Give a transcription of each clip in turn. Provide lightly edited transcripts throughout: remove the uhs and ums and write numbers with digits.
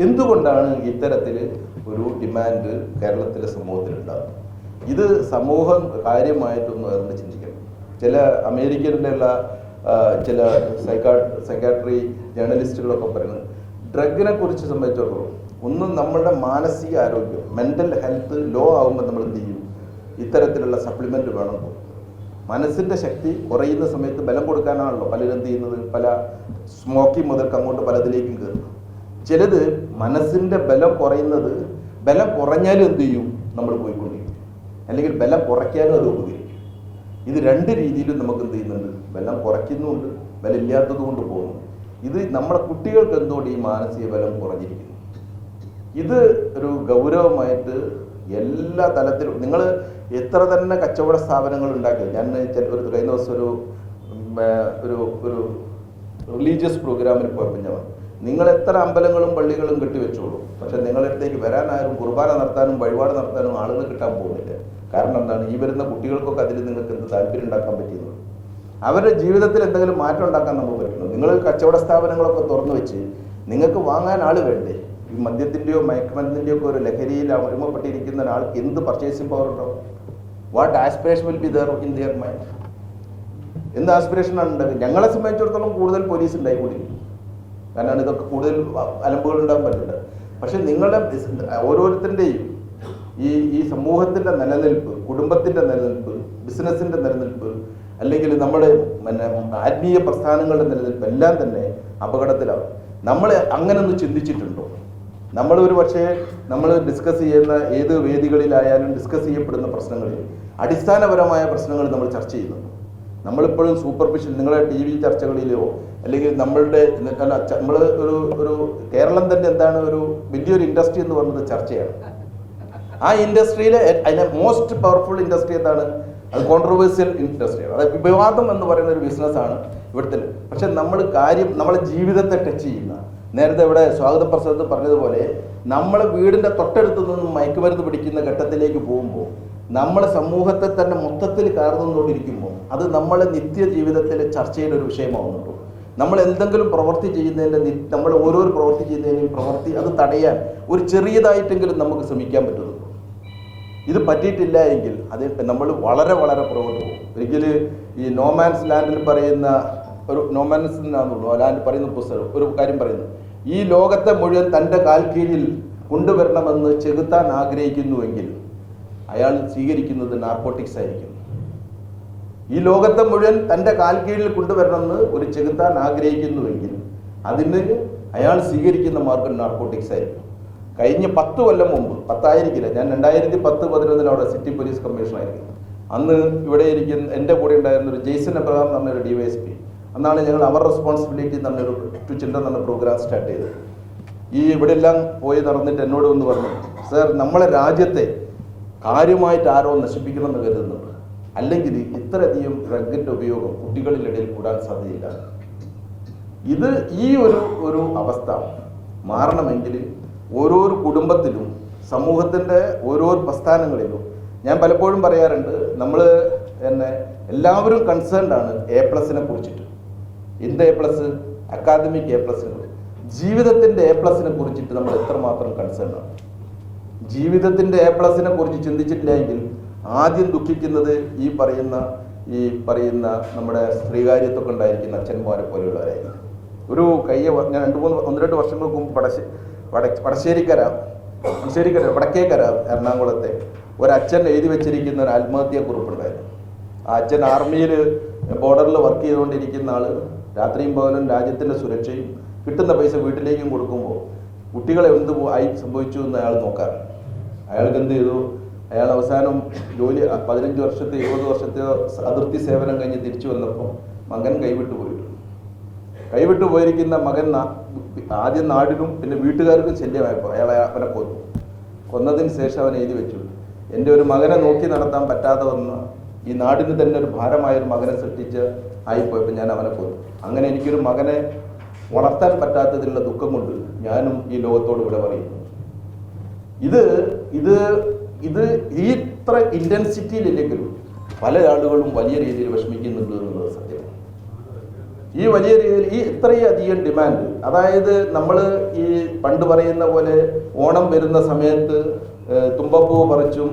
എന്തുകൊണ്ടാണ് ഇത്തരത്തിൽ ഒരു ഡിമാൻഡ് കേരളത്തിലെ സമൂഹത്തിലുണ്ടാകുന്നത്? ഇത് സമൂഹം കാര്യമായിട്ടൊന്നും അതിന് ചിന്തിക്കണം. ചില അമേരിക്കയിലുള്ള ചില സൈക്കാട്രി ജേർണലിസ്റ്റുകളൊക്കെ പറയുന്നത് ഡ്രഗിനെ കുറിച്ച് സംബന്ധിച്ചിടത്തോളം ഒന്നും നമ്മളുടെ മാനസിക ആരോഗ്യം, മെൻ്റൽ ഹെൽത്ത് ലോ ആകുമ്പോൾ നമ്മൾ എന്ത് ചെയ്യും? ഇത്തരത്തിലുള്ള സപ്ലിമെൻ്റ് വേണം. മനസ്സിൻ്റെ ശക്തി കുറയുന്ന സമയത്ത് ബലം കൊടുക്കാനാണല്ലോ പലരും എന്ത് ചെയ്യുന്നത്? പല സ്മോക്കിംഗ് മുതൽക്ക് അങ്ങോട്ട് പലതിലേക്കും കയറുന്നു. ചിലത് മനസ്സിൻ്റെ ബലം കുറയുന്നത്, ബലം കുറഞ്ഞാലും എന്ത് ചെയ്യും? നമ്മൾ പോയിക്കൊണ്ടിരിക്കും. അല്ലെങ്കിൽ ബലം കുറയ്ക്കാനും അത് ഉപകരിക്കും. ഇത് രണ്ട് രീതിയിലും നമുക്ക് എന്ത് ചെയ്യുന്നുണ്ട്? ബലം കുറയ്ക്കുന്നുമുണ്ട്, ബലം ഇല്ലാത്തത് കൊണ്ട് പോകുന്നു. ഇത് നമ്മളെ കുട്ടികൾക്ക് എന്തുകൊണ്ട് ഈ മാനസിക ബലം കുറഞ്ഞിരിക്കുന്നു? ഇത് ഒരു ഗൗരവമായിട്ട് എല്ലാ തലത്തിലും നിങ്ങൾ എത്ര തന്നെ കച്ചവട സ്ഥാപനങ്ങൾ ഉണ്ടാക്കി. ഞാൻ ഒരു കഴിഞ്ഞ ദിവസം ഒരു റിലീജിയസ് പ്രോഗ്രാമിന് പോയപ്പോൾ ഞാൻ നിങ്ങൾ എത്ര അമ്പലങ്ങളും പള്ളികളും കെട്ടിവെച്ചോളൂ, പക്ഷെ നിങ്ങളുടെ അടുത്തേക്ക് വരാനാരും കുർബാന നടത്താനും വഴിപാട് നടത്താനും ആളുകൾ കിട്ടാൻ പോകുന്നില്ല. കാരണം എന്താണ്? ഈ വരുന്ന കുട്ടികൾക്കൊക്കെ അതിൽ നിങ്ങൾക്ക് എന്ത് താല്പര്യം ഉണ്ടാക്കാൻ പറ്റിയെന്നുള്ളൂ. അവരുടെ ജീവിതത്തിൽ എന്തെങ്കിലും മാറ്റം ഉണ്ടാക്കാൻ നമുക്ക് പറ്റുന്നു. നിങ്ങൾ കച്ചവട സ്ഥാപനങ്ങളൊക്കെ തുറന്നു വെച്ച് നിങ്ങൾക്ക് വാങ്ങാൻ ആൾ വേണ്ടേ? ഈ മദ്യത്തിൻ്റെയോ മയക്കുമരുന്നിൻ്റെയോ ഒക്കെ ഒരു ലഹരിയിൽ അടിമപ്പെട്ടിരിക്കുന്ന ഒരാൾക്ക് എന്ത് പർച്ചേസിംഗ് പവർ ഉണ്ടാവും? What aspiration will be there in their mind? എന്ത് ആസ്പിറേഷനാണ് ഉണ്ടാകുക? ഞങ്ങളെ സംബന്ധിച്ചിടത്തോളം കൂടുതൽ പോലീസ് ഉണ്ടായിക്കൊണ്ടിരിക്കും. കാരണം ഇതൊക്കെ കൂടുതൽ അലമ്പുകൾ ഉണ്ടാകാൻ പറ്റില്ല. പക്ഷെ നിങ്ങളുടെ ഓരോരുത്തരുടെയും ഈ സമൂഹത്തിൻ്റെ നിലനിൽപ്പ്, കുടുംബത്തിൻ്റെ നിലനിൽപ്പ്, ബിസിനസ്സിൻ്റെ നിലനിൽപ്പ്, അല്ലെങ്കിൽ നമ്മുടെ ആത്മീയ പ്രസ്ഥാനങ്ങളുടെ നിലനിൽപ്പ് എല്ലാം തന്നെ അപകടത്തിലാവും. നമ്മൾ അങ്ങനെ ഒന്ന് ചിന്തിച്ചിട്ടുണ്ടോ? നമ്മളൊരു പക്ഷേ നമ്മൾ ഡിസ്കസ് ചെയ്യുന്ന ഏത് വേദികളിലായാലും ഡിസ്കസ് ചെയ്യപ്പെടുന്ന പ്രശ്നങ്ങളിൽ അടിസ്ഥാനപരമായ പ്രശ്നങ്ങൾ നമ്മൾ ചർച്ച ചെയ്യുന്നുണ്ട്. നമ്മളിപ്പോഴും സൂപ്പർഫിഷ്യൽ നിങ്ങളുടെ ടി വി ചർച്ചകളിലോ അല്ലെങ്കിൽ നമ്മളുടെ നമ്മൾ ഒരു കേരളം തന്നെ എന്താണ് ഒരു വലിയൊരു ഇൻഡസ്ട്രി എന്ന് പറയുന്നത് ചർച്ചയാണ്. ആ ഇൻഡസ്ട്രിയിലെ അതിലെ മോസ്റ്റ് പവർഫുൾ ഇൻഡസ്ട്രി എന്താണ്? അത് കോൺട്രവേഴ്സ്യൽ ഇൻഡസ്ട്രിയാണ്. അത് വിവാദം എന്ന് പറയുന്ന ഒരു ബിസിനസ്സാണ് ഇവിടുത്തെ. പക്ഷെ നമ്മളെ ജീവിതത്തെ ടച്ച് ചെയ്യുന്ന, നേരത്തെ ഇവിടെ സ്വാഗത പ്രസംഗത്തിൽ പറഞ്ഞതുപോലെ നമ്മളെ വീടിൻ്റെ തൊട്ടടുത്ത് നിന്നും മയക്കുമരുന്ന് പിടിക്കുന്ന ഘട്ടത്തിലേക്ക് പോകുമ്പോൾ നമ്മളെ സമൂഹത്തെ തന്നെ മൊത്തത്തിൽ കാർന്നുകൊണ്ടിരിക്കുമ്പോൾ അത് നമ്മളെ നിത്യ ജീവിതത്തിലെ ചർച്ചയുടെ ഒരു വിഷയമാവുന്നുണ്ടോ? നമ്മൾ എന്തെങ്കിലും പ്രവൃത്തി ചെയ്യുന്നതിൻ്റെ നമ്മൾ ഓരോരോ പ്രവൃത്തി ചെയ്യുന്നതിനും പ്രവൃത്തി അത് തടയാൻ ഒരു ചെറിയതായിട്ടെങ്കിലും നമുക്ക് ശ്രമിക്കാൻ പറ്റുന്നുണ്ടോ? ഇത് പറ്റിയിട്ടില്ല എങ്കിൽ അത് നമ്മൾ വളരെ വളരെ പുറകോട്ട് പോകും. ഒരിക്കലും ഈ നോമാൻസ് ലാൻഡിൽ പറയുന്ന ഒരു നോമാൻസിനാണെന്നുള്ളൂ ലാൻഡ് പറയുന്ന പുസ്തകം ഒരു കാര്യം പറയുന്നു. ഈ ലോകത്തെ മുഴുവൻ തൻ്റെ കാൽ കീഴിൽ കൊണ്ടുവരണമെന്ന് ചെകുത്താൻ ആഗ്രഹിക്കുന്നുവെങ്കിൽ അയാൾ സ്വീകരിക്കുന്നത് നാർക്കോട്ടിക്സ് ആയിരിക്കും. ഈ ലോകത്തെ മുഴുവൻ തൻ്റെ കാൽ കീഴിൽ കൊണ്ടുവരണമെന്ന് ഒരു ചെകുത്താൻ ആഗ്രഹിക്കുന്നുവെങ്കിൽ അതിന് അയാൾ സ്വീകരിക്കുന്ന മാർഗം നാർക്കോട്ടിക്സ് ആയിരിക്കും. കഴിഞ്ഞ 10 കൊല്ലം മുമ്പ്, 10 ആയിരിക്കില്ല, ഞാൻ 2010-11 അവിടെ സിറ്റി പോലീസ് കമ്മീഷണറായിരിക്കും. അന്ന് ഇവിടെ ഇരിക്കുന്ന എൻ്റെ കൂടെ ഉണ്ടായിരുന്ന ഒരു ജെയ്സൺ എബ്രഹാം എന്ന് പറഞ്ഞൊരു DYSP. അന്നാണ് ഞങ്ങൾ അവർ റെസ്പോൺസിബിലിറ്റി എന്ന് പറഞ്ഞൊരു ടു ചിൽഡ്രൻ എന്ന പ്രോഗ്രാം സ്റ്റാർട്ട് ചെയ്തത്. ഈ ഇവിടെ എല്ലാം പോയി നടന്നിട്ട് എന്നോട് ഒന്ന് പറഞ്ഞു, സർ നമ്മളെ രാജ്യത്തെ കാര്യമായിട്ട് ആരോ നശിപ്പിക്കണം എന്ന് കരുതുന്നുണ്ട്, അല്ലെങ്കിൽ ഇത്രയധികം ഡ്രഗിൻ്റെ ഉപയോഗം കുട്ടികളിലിടയിൽ കൂടാൻ സാധ്യതയില്ല. ഇത് ഈ ഒരു അവസ്ഥ മാറണമെങ്കിൽ ഓരോരോ കുടുംബത്തിലും സമൂഹത്തിൻ്റെ ഓരോ പ്രസ്ഥാനങ്ങളിലും ഞാൻ പലപ്പോഴും പറയാറുണ്ട്, നമ്മൾ എല്ലാവരും കൺസേൺഡ് ആണ് A+നെ കുറിച്ചിട്ട്. എന്ത് A+? Academic A+. ജീവിതത്തിൻ്റെ A+നെ കുറിച്ചിട്ട് നമ്മൾ എത്രമാത്രം കൺസേൺഡ് ആണ്? ജീവിതത്തിൻ്റെ A+നെ കുറിച്ച് ചിന്തിച്ചിട്ടില്ലെങ്കിൽ ആദ്യം ദുഃഖിക്കുന്നത് ഈ പറയുന്ന നമ്മുടെ സ്ത്രീകാര്യത്തൊക്കെ ഉണ്ടായിരിക്കുന്ന അച്ഛന്മാരെ പോലെയുള്ളവരായിരിക്കും. ഞാൻ 1-2 വർഷങ്ങൾക്ക് മുമ്പ് വടശ്ശേരിക്കര വടക്കേക്കര എറണാകുളത്തെ ഒരച്ഛൻ എഴുതി വെച്ചിരിക്കുന്ന ഒരു ആത്മഹത്യാ കുറിപ്പുണ്ടായിരുന്നു. ആ അച്ഛൻ ആർമിയിൽ ബോർഡറിൽ വർക്ക് ചെയ്തുകൊണ്ടിരിക്കുന്ന ആൾ രാത്രിയും പകലും രാജ്യത്തിൻ്റെ സുരക്ഷയും കിട്ടുന്ന പൈസ വീട്ടിലേക്കും കൊടുക്കുമ്പോൾ കുട്ടികളെ എന്ത് സംഭവിച്ചു എന്ന് അയാൾ നോക്കാൻ. അയാൾക്ക് എന്ത് ചെയ്തു? അയാൾ അവസാനം ജോലി 15 വർഷത്തെ 20 വർഷത്തെ അതിർത്തി സേവനം കഴിഞ്ഞ് തിരിച്ചു വന്നപ്പോൾ മകൻ കൈവിട്ടു പോയിരിക്കുന്ന മകൻ ആദ്യം നാടിനും പിന്നെ വീട്ടുകാർക്കും ശല്യമായപ്പോൾ അയാളെ അവനെ കൊന്നതിന് ശേഷം അവൻ എഴുതി വെച്ചു, എൻ്റെ ഒരു മകനെ നോക്കി നടത്താൻ പറ്റാതെ വന്ന ഈ നാടിന് തന്നെ ഒരു ഭാരമായൊരു മകനെ സൃഷ്ടിച്ച് ആയിപ്പോയപ്പോൾ ഞാൻ അവനെ കൊന്നു. അങ്ങനെ എനിക്കൊരു മകനെ വളർത്താൻ പറ്റാത്തതിലുള്ള ദുഃഖം കൊണ്ട് ഞാനും ഈ ലോകത്തോട് ഇവിടെ പറയുന്നു. ഇത് ഈ ഇത്ര ഇൻറ്റൻസിറ്റിയിലില്ലെങ്കിലും പല ആളുകളും വലിയ രീതിയിൽ വിഷമിക്കുന്നുണ്ട് എന്നുള്ളത് സത്യമാണ്. ഈ വലിയ രീതിയിൽ ഈ ഇത്രയധികം ഡിമാൻഡ്, അതായത് നമ്മൾ ഈ പണ്ട് പറയുന്ന പോലെ ഓണം വരുന്ന സമയത്ത് തുമ്പപ്പൂ പറിച്ചും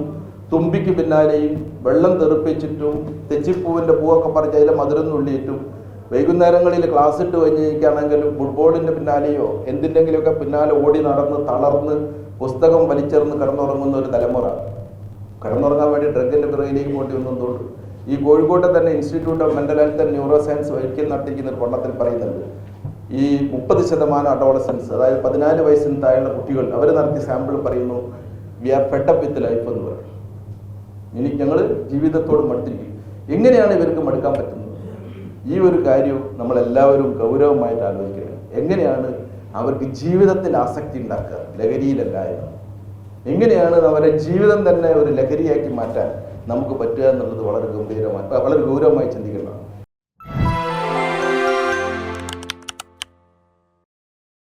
തുമ്പിക്ക് പിന്നാലെയും വെള്ളം തെറിപ്പിച്ചിട്ടും തെച്ചിപ്പൂവിൻ്റെ പൂവൊക്കെ പറിച്ച് അതിലെ മധുരം നുള്ളിയിട്ടും വൈകുന്നേരങ്ങളിൽ ക്ലാസ് ഇട്ട് കഴിഞ്ഞിരിക്കുകയാണെങ്കിലും ഫുട്ബോളിൻ്റെ പിന്നാലെയോ എന്തിൻ്റെങ്കിലുമൊക്കെ പിന്നാലെ ഓടി നടന്ന് തളർന്ന് പുസ്തകം വലിച്ചെറിഞ്ഞ് കിടന്നുറങ്ങുന്ന ഒരു തലമുറ. കിടന്നുറങ്ങാൻ വേണ്ടി ഡ്രഗിൻ്റെ പിറകിലേക്ക് പോണ്ടി വന്നതുകൊണ്ട് ഈ കോഴിക്കോട്ടെ തന്നെ institute of mental health and neuroscience Vaikom നടത്തിക്കുന്ന ഒരു പഠനത്തിൽ പറയുന്നുണ്ട്, ഈ 30% അഡോളസൻസ്, അതായത് 14 വയസ്സിന് താഴെയുള്ള കുട്ടികൾ, അവർ നടത്തിയ സാമ്പിൾ പറയുന്നു we are fed up with life എന്ന് പറയും. ഇനി ഞങ്ങൾ ജീവിതത്തോട് മടുത്തിരിക്കും. എങ്ങനെയാണ് ഇവർക്ക് മടുക്കാൻ പറ്റുന്നത്? ഈ ഒരു കാര്യം നമ്മളെല്ലാവരും ഗൗരവമായിട്ട് ആലോചിക്കണം. എങ്ങനെയാണ് അവർക്ക് ജീവിതത്തിൽ ആസക്തി ഉണ്ടാക്കുക, ലഹരിയിലല്ല എന്ന്. എങ്ങനെയാണ് അവരുടെ ജീവിതം തന്നെ ഒരു ലഹരിയാക്കി മാറ്റാൻ നമുക്ക് പറ്റുക എന്നുള്ളത് വളരെ ഗൗരവമായി ചിന്തിക്കണം.